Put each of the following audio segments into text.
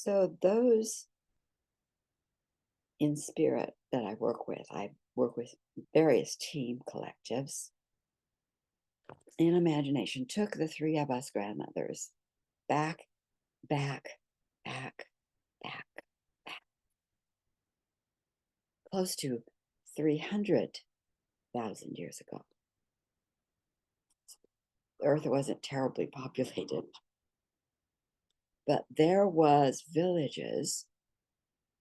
So those in spirit that I work with various team collectives. In imagination, took the three of us grandmothers back, back, back, back, back, close to 300,000 years ago. The Earth wasn't terribly populated, but there was villages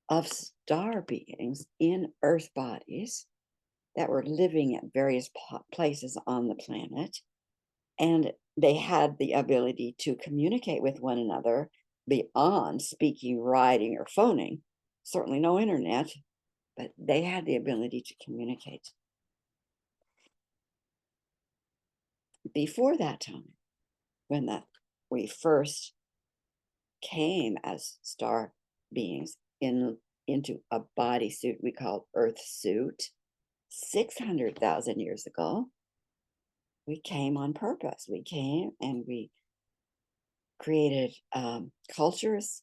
of star beings in Earth bodies that were living at various places on the planet. And they had the ability to communicate with one another beyond speaking, writing, or phoning. Certainly no internet, but they had the ability to communicate. Before that time, when we first came as star beings into a bodysuit we called Earth suit, 600,000 years ago, we came on purpose. We came and we created cultures,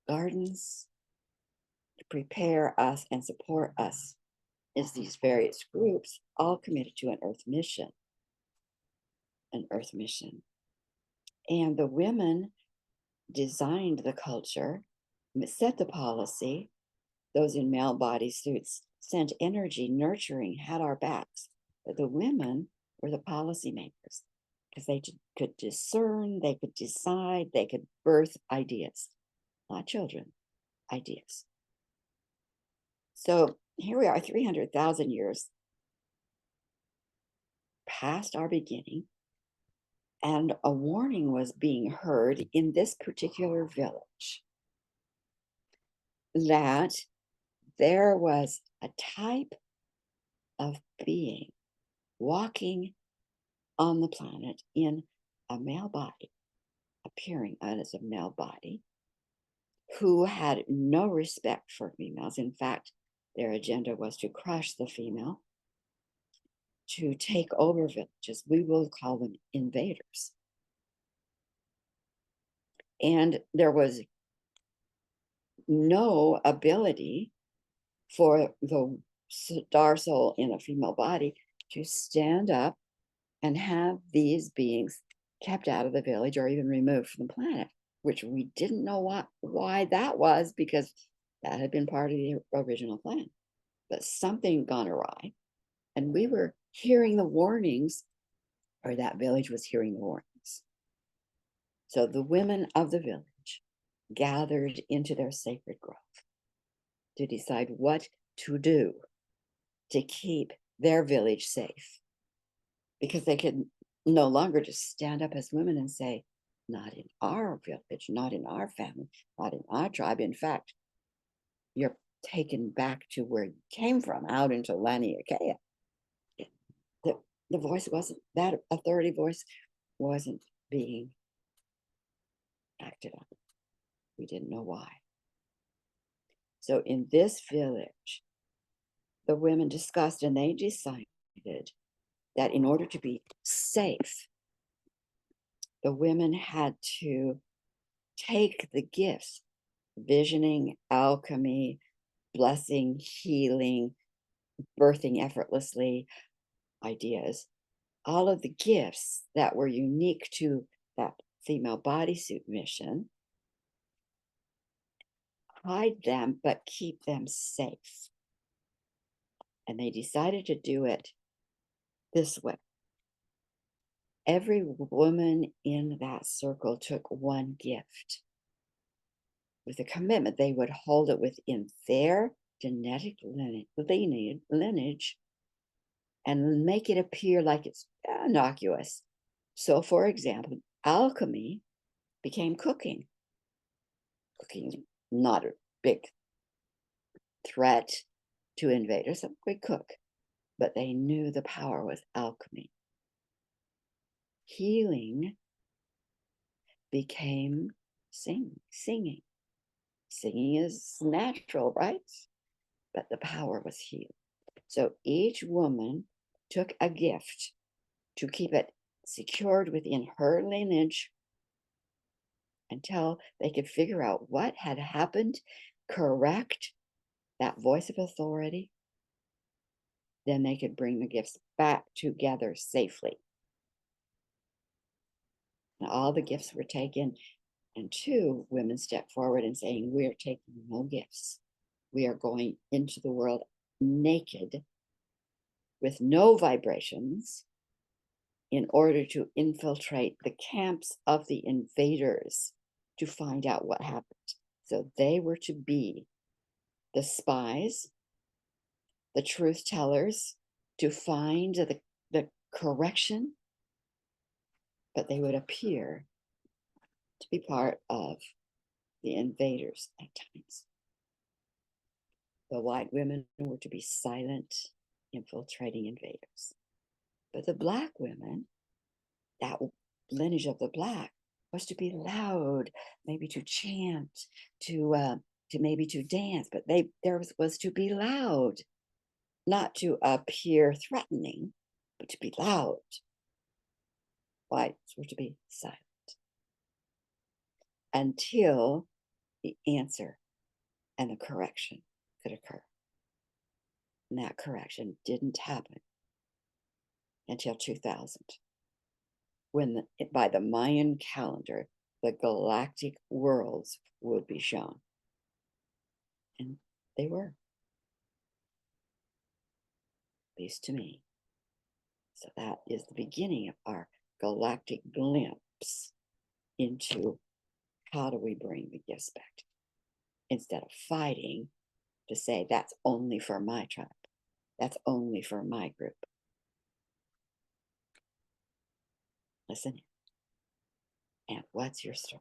gardens to prepare us and support us as these various groups, all committed to an Earth mission. An Earth mission. And the women designed the culture, set the policy. Those in male bodysuits sent energy, nurturing, had our backs. But the women were the policymakers because they could discern, they could decide, they could birth ideas, not children, ideas. So here we are, 300,000 years past our beginning, and a warning was being heard in this particular village that there was a type of being walking on the planet in a male body, appearing as a male body, who had no respect for females. In fact, their agenda was to crush the female, to take over villages. We will call them invaders. And there was no ability for the star soul in a female body to stand up and have these beings kept out of the village or even removed from the planet, which we didn't know why that was, because that had been part of the original plan. But something gone awry, and we were hearing the warnings, or that village was hearing the warnings. So the women of the village gathered into their sacred grove to decide what to do to keep their village safe, because they could no longer just stand up as women and say, not in our village, not in our family, not in our tribe. In fact, you're taken back to where you came from, out into Laniakea. The voice wasn't, that authority voice wasn't being acted on. We didn't know why. So in this village, the women discussed and they decided that in order to be safe, the women had to take the gifts, visioning, alchemy, blessing, healing, birthing effortlessly, ideas, all of the gifts that were unique to that female bodysuit mission, hide them, but keep them safe. And they decided to do it this way. Every woman in that circle took one gift with a commitment. They would hold it within their genetic lineage and make it appear like it's innocuous. So, for example, alchemy became cooking. Cooking, not a big threat to invaders. So we cook, but they knew the power was alchemy. Healing became singing. Singing is natural, right? But the power was healing. So each woman took a gift to keep it secured within her lineage until they could figure out what had happened, correct that voice of authority. Then they could bring the gifts back together safely. And all the gifts were taken, and two women stepped forward and saying, we're taking no gifts. We are going into the world naked with no vibrations in order to infiltrate the camps of the invaders to find out what happened. So they were to be the spies, the truth tellers, to find the correction, but they would appear to be part of the invaders at times. The white women were to be silent, infiltrating invaders. But the black women, that lineage of the black, was to be loud, maybe to chant, to maybe to dance, but there was to be loud, not to appear threatening, but to be loud. Whites were to be silent until the answer and the correction could occur. And that correction didn't happen until 2000, when by the Mayan calendar, the galactic worlds would be shown. And they were, at least to me. So that is the beginning of our galactic glimpse into how do we bring the gifts back, instead of fighting to say that's only for my tribe, that's only for my group. Listen, and what's your story?